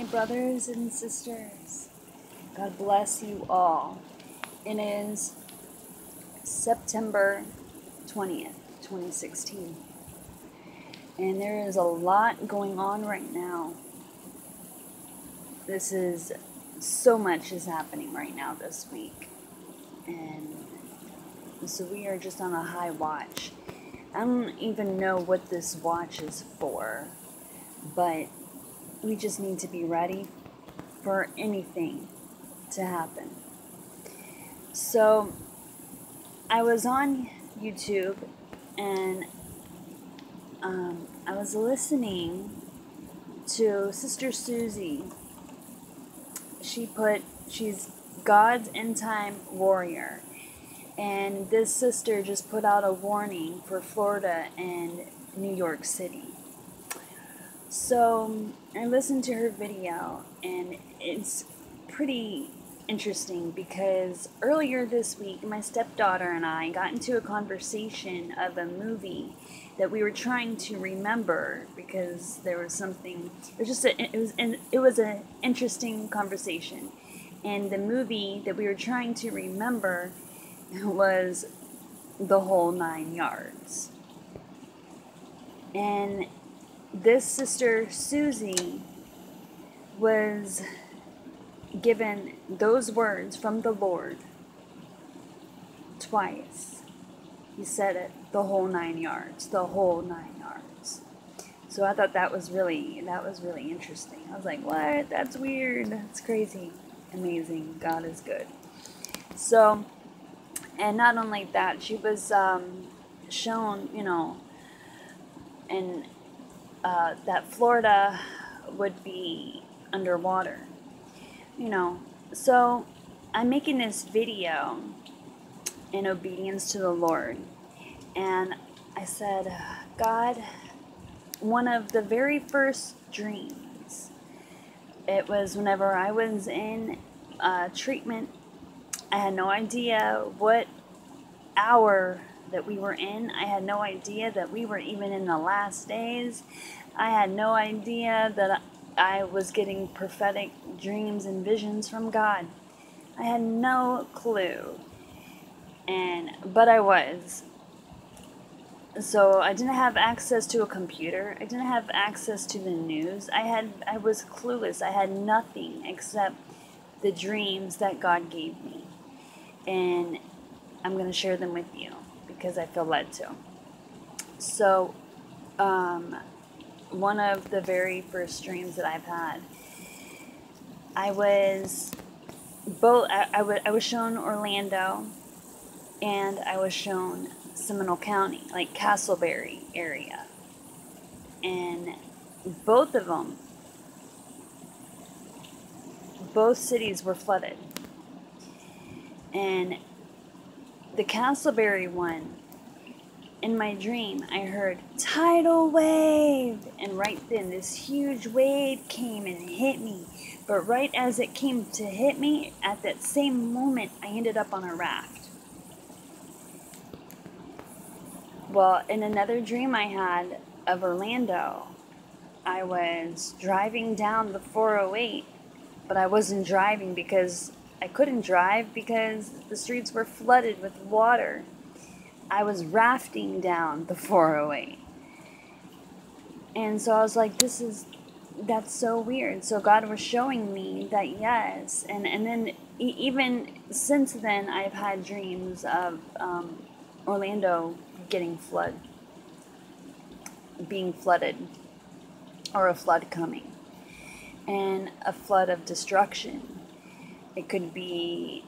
brothers and sisters. God bless you all. It is September 20th, 2016. And there is a lot going on right now. So much is happening right now this week. And so we are just on a high watch. I don't even know what this watch is for, but we just need to be ready for anything to happen. So I was on YouTube and I was listening to Sister Susie. She's God's end time warrior, and this sister just put out a warning for Florida and New York City. So I listened to her video, and it's pretty interesting because earlier this week my stepdaughter and I got into a conversation of a movie that we were trying to remember because there was something. It was an interesting conversation, and the movie that we were trying to remember was The Whole Nine Yards. And this sister Susie was given those words from the Lord twice. He said it, the whole 9 yards, the whole 9 yards. So I thought that was really interesting. I was like, what? That's weird. That's crazy. Amazing. God is good. So, and not only that, she was shown, and that Florida would be underwater. So I'm making this video in obedience to the Lord, and I said, God, one of the very first dreams, it was whenever I was in treatment. I had no idea what hour that we were in. I had no idea that we were even in the last days. I had no idea that I was getting prophetic dreams and visions from God. I had no clue. But I was. So I didn't have access to a computer. I didn't have access to the news. I was clueless. I had nothing except the dreams that God gave me. And I'm going to share them with you because I feel led to. So, one of the very first dreams that I've had, I was shown Orlando, and I was shown Seminole County, like Castleberry area, and both cities were flooded. And the Castleberry one, in my dream, I heard tidal wave, and right then this huge wave came and hit me. But right as it came to hit me, at that same moment, I ended up on a raft. Well, in another dream I had of Orlando, I was driving down the 408, but I wasn't driving because I couldn't drive because the streets were flooded with water. I was rafting down the 408. And so I was like, that's so weird. So God was showing me that yes. And then even since then, I've had dreams of Orlando being flooded, or a flood coming, and a flood of destruction. It could be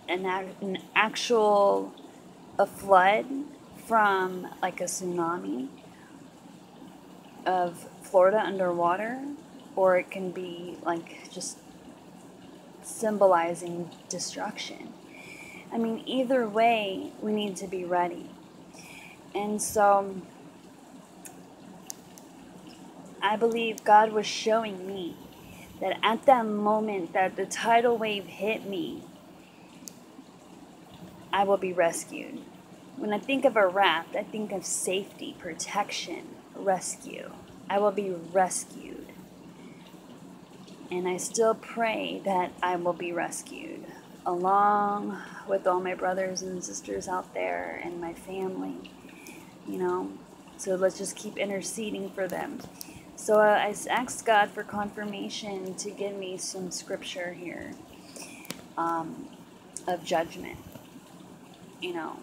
a flood from like a tsunami of Florida underwater, or it can be like just symbolizing destruction. I mean, either way, we need to be ready. And so I believe God was showing me that at that moment that the tidal wave hit me, I will be rescued. When I think of a raft, I think of safety, protection, rescue. I will be rescued. And I still pray that I will be rescued, along with all my brothers and sisters out there and my family, you know. So let's just keep interceding for them. So I asked God for confirmation to give me some scripture here of judgment, you know,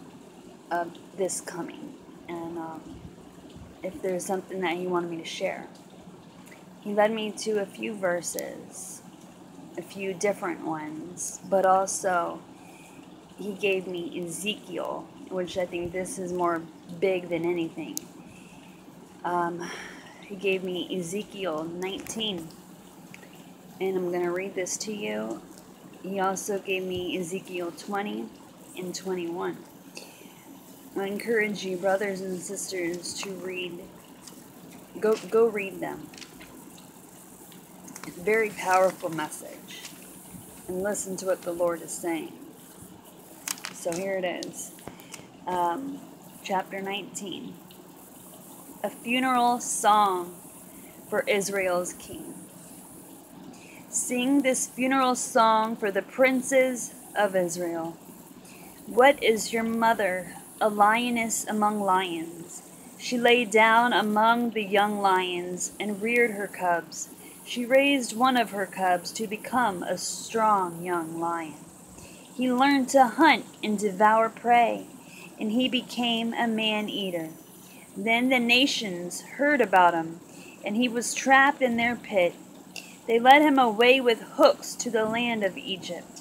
of this coming. And if there's something that He wanted me to share. He led me to a few verses, a few different ones, but also He gave me Ezekiel, which I think this is more big than anything. He gave me Ezekiel 19, and I'm going to read this to you. He also gave me Ezekiel 20 and 21. I encourage you, brothers and sisters, to read. Go read them. It's a very powerful message. And listen to what the Lord is saying. So here it is. Chapter 19. A funeral song for Israel's king. Sing this funeral song for the princes of Israel. What is your mother, a lioness among lions? She lay down among the young lions and reared her cubs. She raised one of her cubs to become a strong young lion. He learned to hunt and devour prey, and he became a man-eater. Then the nations heard about him, and he was trapped in their pit. They led him away with hooks to the land of Egypt.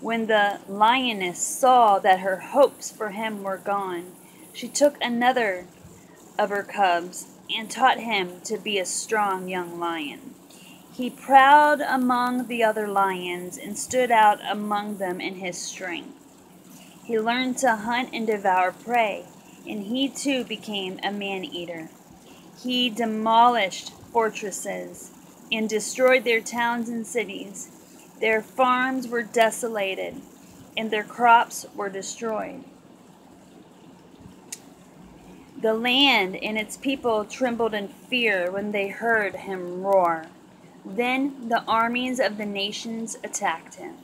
When the lioness saw that her hopes for him were gone, she took another of her cubs and taught him to be a strong young lion. He prowled among the other lions and stood out among them in his strength. He learned to hunt and devour prey, and he too became a man-eater. He demolished fortresses and destroyed their towns and cities. Their farms were desolated, and their crops were destroyed. The land and its people trembled in fear when they heard him roar. Then the armies of the nations attacked him,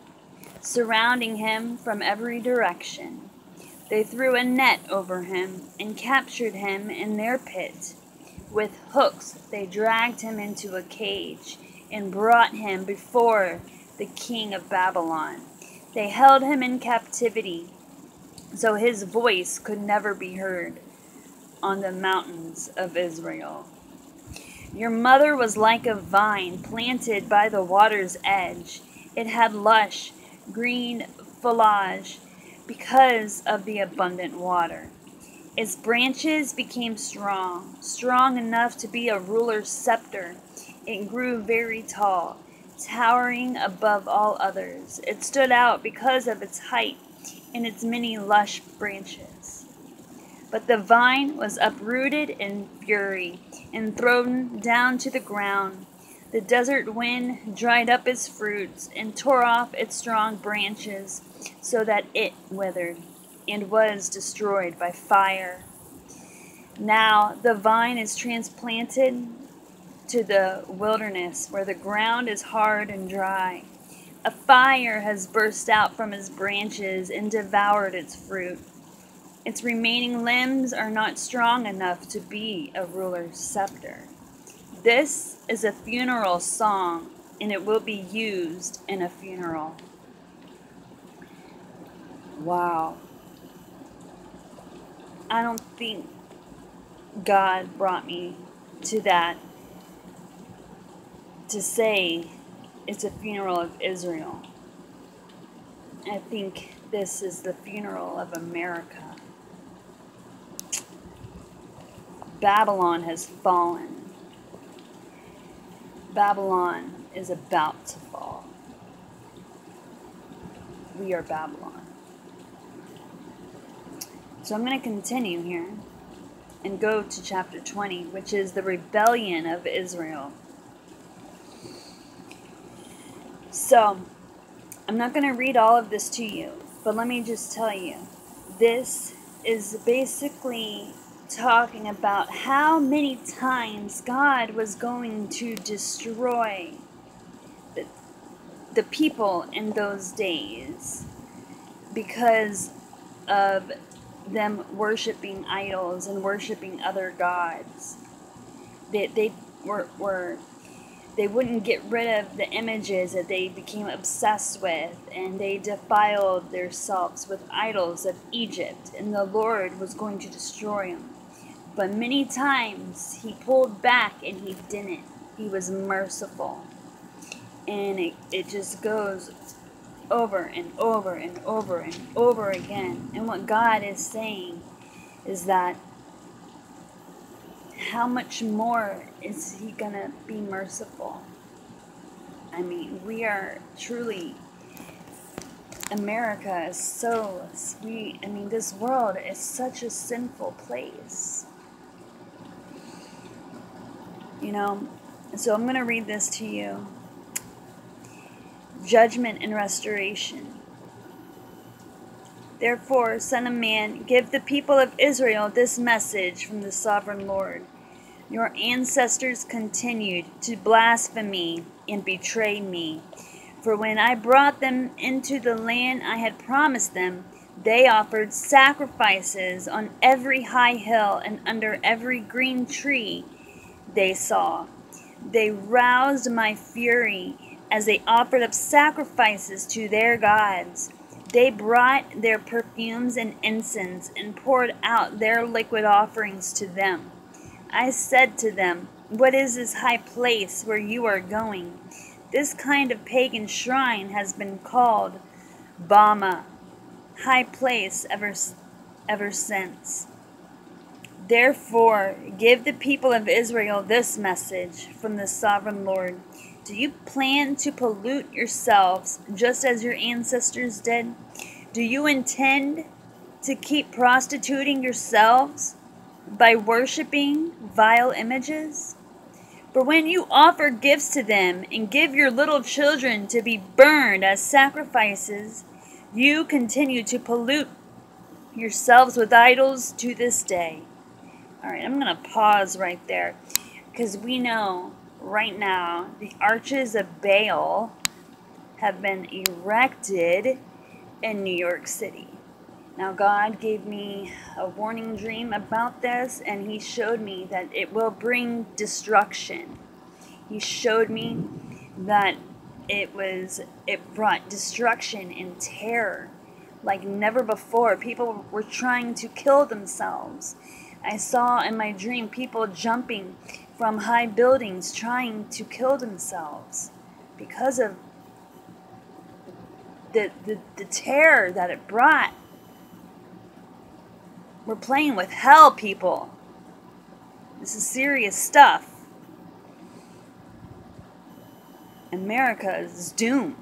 surrounding him from every direction. They threw a net over him and captured him in their pit. With hooks they dragged him into a cage and brought him before the king of Babylon. They held him in captivity, so his voice could never be heard on the mountains of Israel. Your mother was like a vine planted by the water's edge. It had lush, green foliage because of the abundant water. Its branches became strong, strong enough to be a ruler's scepter. It grew very tall, towering above all others. It stood out because of its height and its many lush branches. But the vine was uprooted in fury and thrown down to the ground. The desert wind dried up its fruits and tore off its strong branches so that it withered and was destroyed by fire. Now the vine is transplanted to the wilderness where the ground is hard and dry. A fire has burst out from its branches and devoured its fruit. Its remaining limbs are not strong enough to be a ruler's scepter. This is a funeral song, and it will be used in a funeral. Wow. I don't think God brought me to that to say it's a funeral of Israel. I think this is the funeral of America. Babylon has fallen. Babylon is about to fall. We are Babylon. So I'm going to continue here and go to chapter 20, which is the rebellion of Israel. So, I'm not going to read all of this to you, but let me just tell you, this is basically talking about how many times God was going to destroy the people in those days, because of them worshiping idols and worshiping other gods. They wouldn't get rid of the images that they became obsessed with, and they defiled themselves with idols of Egypt, and the Lord was going to destroy them. But many times he pulled back and he didn't. He was merciful. And it just goes over and over and over and over again. And what God is saying is that how much more is he going to be merciful? I mean, we are truly, America is so, this world is such a sinful place. So I'm going to read this to you. Judgment and restoration. Therefore, Son of Man, give the people of Israel this message from the Sovereign Lord. Your ancestors continued to blaspheme and betray me. For when I brought them into the land I had promised them, they offered sacrifices on every high hill and under every green tree they saw. They roused my fury as they offered up sacrifices to their gods. They brought their perfumes and incense and poured out their liquid offerings to them. I said to them, what is this high place where you are going? This kind of pagan shrine has been called Bama, high place ever since. Therefore, give the people of Israel this message from the Sovereign Lord. Do you plan to pollute yourselves just as your ancestors did? Do you intend to keep prostituting yourselves by worshiping vile images? For when you offer gifts to them and give your little children to be burned as sacrifices, you continue to pollute yourselves with idols to this day. Alright, I'm going to pause right there, because we know right now the arches of Baal have been erected in New York City. Now God gave me a warning dream about this, and he showed me that it will bring destruction. He showed me that it brought destruction and terror like never before. People were trying to kill themselves. I saw in my dream people jumping from high buildings trying to kill themselves because of the terror that it brought. We're playing with hell, people. This is serious stuff. America is doomed.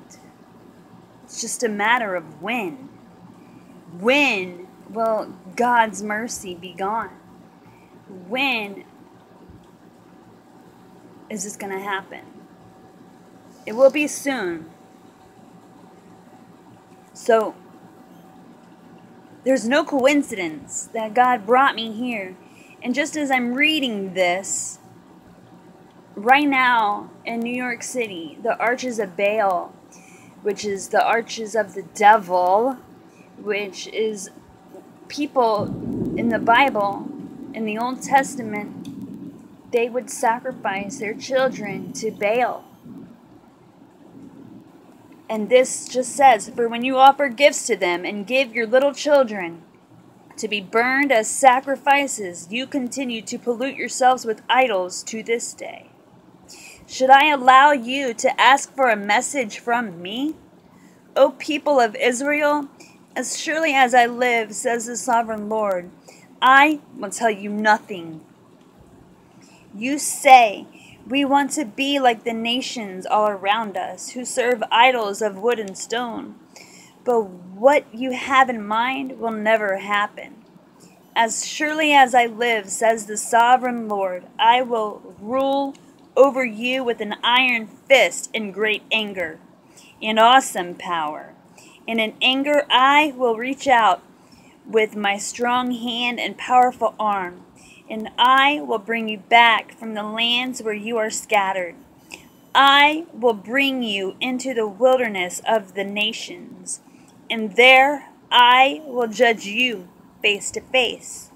It's just a matter of when. When will God's mercy be gone? When is this going to happen? It will be soon. So, there's no coincidence that God brought me here. And just as I'm reading this, right now in New York City, the arches of Baal, which is the arches of the devil, which is people in the Bible, in the Old Testament, they would sacrifice their children to Baal. And this just says, for when you offer gifts to them and give your little children to be burned as sacrifices, you continue to pollute yourselves with idols to this day. Should I allow you to ask for a message from me? O people of Israel, as surely as I live, says the Sovereign Lord, I will tell you nothing. You say, we want to be like the nations all around us, who serve idols of wood and stone. But what you have in mind will never happen. As surely as I live, says the Sovereign Lord, I will rule over you with an iron fist in great anger and awesome power. And in anger I will reach out with my strong hand and powerful arm, and I will bring you back from the lands where you are scattered. I will bring you into the wilderness of the nations, and there I will judge you face to face.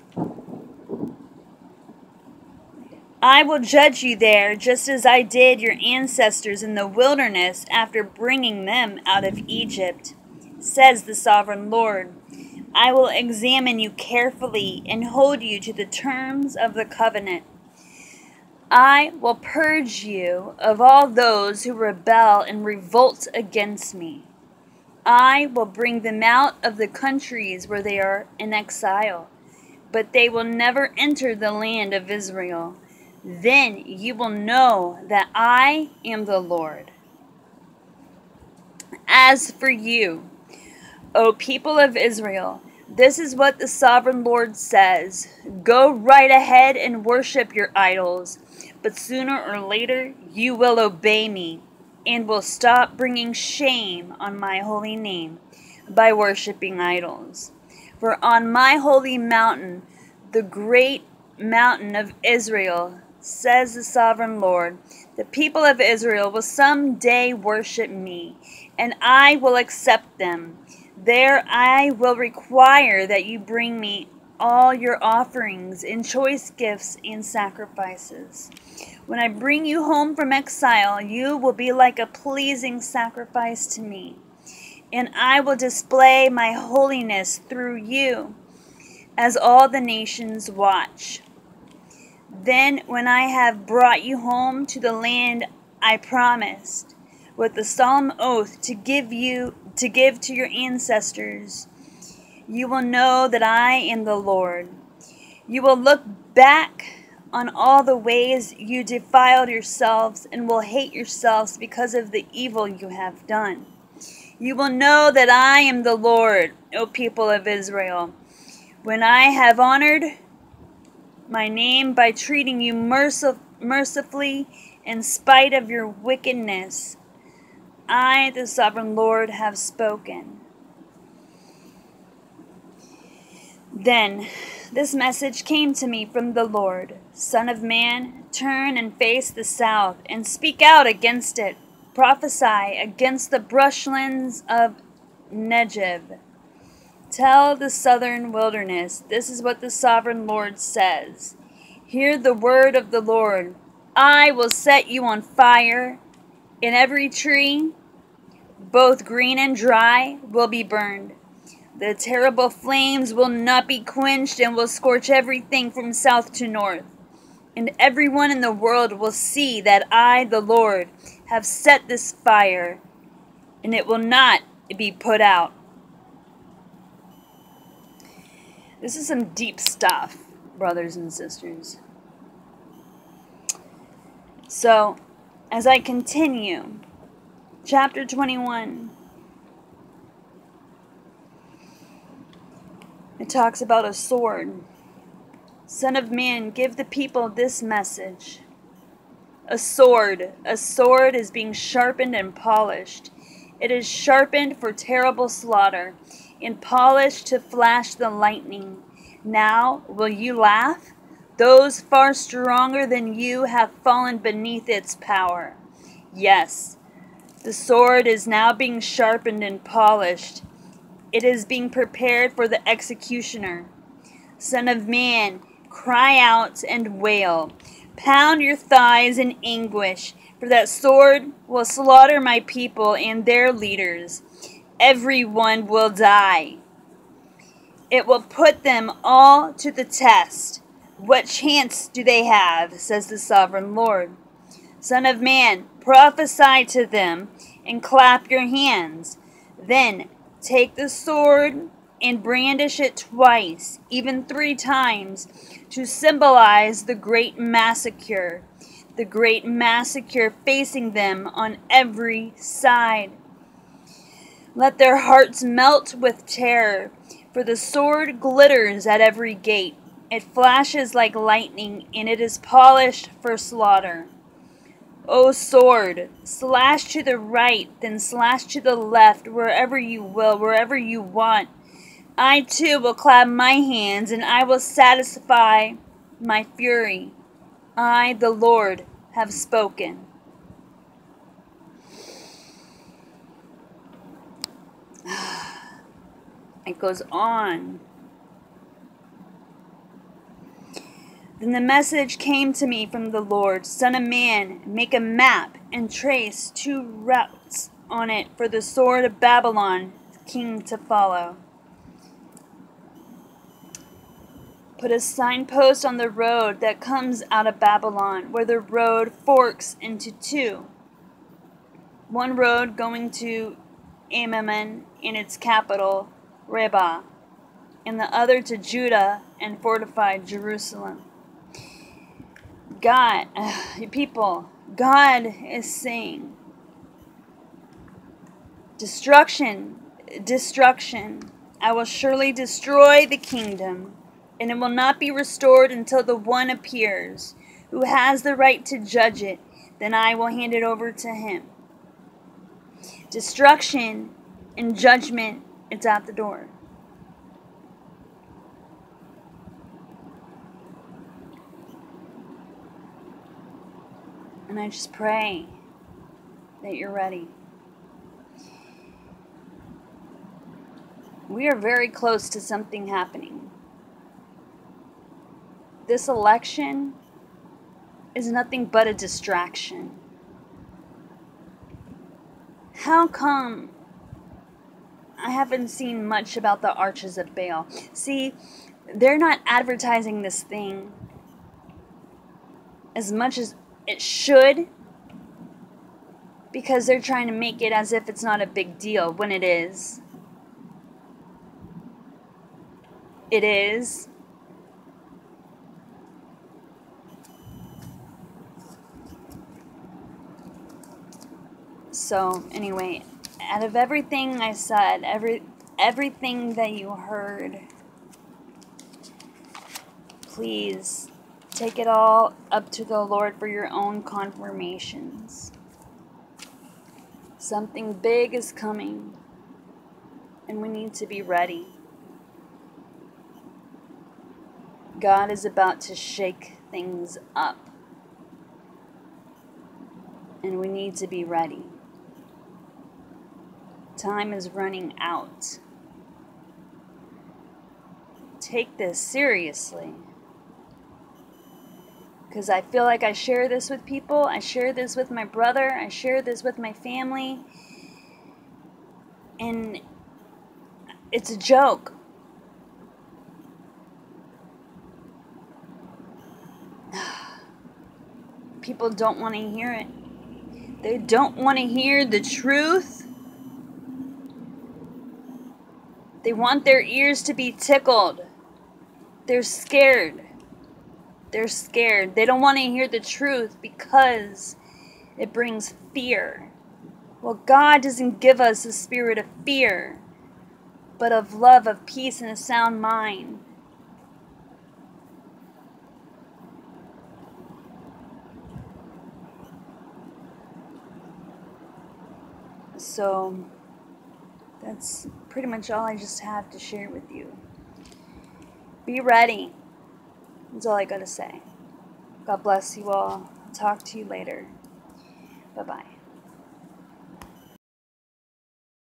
I will judge you there just as I did your ancestors in the wilderness after bringing them out of Egypt, says the sovereign Lord. I will examine you carefully and hold you to the terms of the covenant. I will purge you of all those who rebel and revolt against me. I will bring them out of the countries where they are in exile, but they will never enter the land of Israel. Then you will know that I am the Lord. As for you, O people of Israel, this is what the sovereign Lord says. Go right ahead and worship your idols, but sooner or later you will obey me and will stop bringing shame on my holy name by worshiping idols. For on my holy mountain, the great mountain of Israel, says the sovereign Lord, the people of Israel will someday worship me, and I will accept them. There I will require that you bring me all your offerings and choice gifts and sacrifices. When I bring you home from exile, you will be like a pleasing sacrifice to me, and I will display my holiness through you as all the nations watch. Then, when I have brought you home to the land I promised, with the solemn oath to give to your ancestors, you will know that I am the Lord. You will look back on all the ways you defiled yourselves and will hate yourselves because of the evil you have done. You will know that I am the Lord, O people of Israel, when I have honored my name by treating you mercifully in spite of your wickedness. I, the sovereign Lord, have spoken. Then this message came to me from the Lord. Son of man, turn and face the south and speak out against it. Prophesy against the brushlands of Negev. Tell the southern wilderness, this is what the sovereign Lord says. Hear the word of the Lord. I will set you on fire, and every tree, both green and dry, will be burned. The terrible flames will not be quenched and will scorch everything from south to north. And everyone in the world will see that I, the Lord, have set this fire, and it will not be put out. This is some deep stuff, brothers and sisters. So, as I continue, chapter 21, it talks about a sword. Son of man, give the people this message. A sword is being sharpened and polished. It is sharpened for terrible slaughter, and polished to flash the lightning. Now will you laugh? Those far stronger than you have fallen beneath its power. Yes, the sword is now being sharpened and polished. It is being prepared for the executioner. Son of man, cry out and wail. Pound your thighs in anguish, for that sword will slaughter my people and their leaders. Everyone will die. It will put them all to the test. What chance do they have, says the sovereign Lord. Son of man, prophesy to them and clap your hands. Then take the sword and brandish it twice, even 3 times, to symbolize the great massacre facing them on every side. Let their hearts melt with terror, for the sword glitters at every gate. It flashes like lightning, and it is polished for slaughter. O sword, slash to the right, then slash to the left, wherever you will, wherever you want. I too will clap my hands, and I will satisfy my fury. I, the Lord, have spoken. It goes on. Then the message came to me from the Lord, Son of man, make a map and trace 2 routes on it for the sword of Babylon, king to follow. Put a signpost on the road that comes out of Babylon, where the road forks into 2. One road going to Amman and its capital, Rabbah, and the other to Judah and fortified Jerusalem. God, people, God is saying, destruction, destruction. I will surely destroy the kingdom, and it will not be restored until the one appears, who has the right to judge it. Then I will hand it over to him. Destruction and judgment, it's at the door. And I just pray that you're ready. We are very close to something happening. This election is nothing but a distraction. How come I haven't seen much about the Arches of Baal? See, they're not advertising this thing as much as it should, because they're trying to make it as if it's not a big deal when it is. It is. So anyway, out of everything I said, everything that you heard, please take it all up to the Lord for your own confirmations. Something big is coming, and we need to be ready. God is about to shake things up, and we need to be ready. Time is running out. Take this seriously. Because I feel like I share this with people. I share this with my brother. I share this with my family. And it's a joke. People don't want to hear it. They don't want to hear the truth. They want their ears to be tickled. They're scared. They're scared. They don't want to hear the truth because it brings fear. Well, God doesn't give us a spirit of fear, but of love, of peace, and a sound mind. So that's pretty much all I just have to share with you. Be ready. That's all I gotta say. God bless you all. Talk to you later. Bye-bye.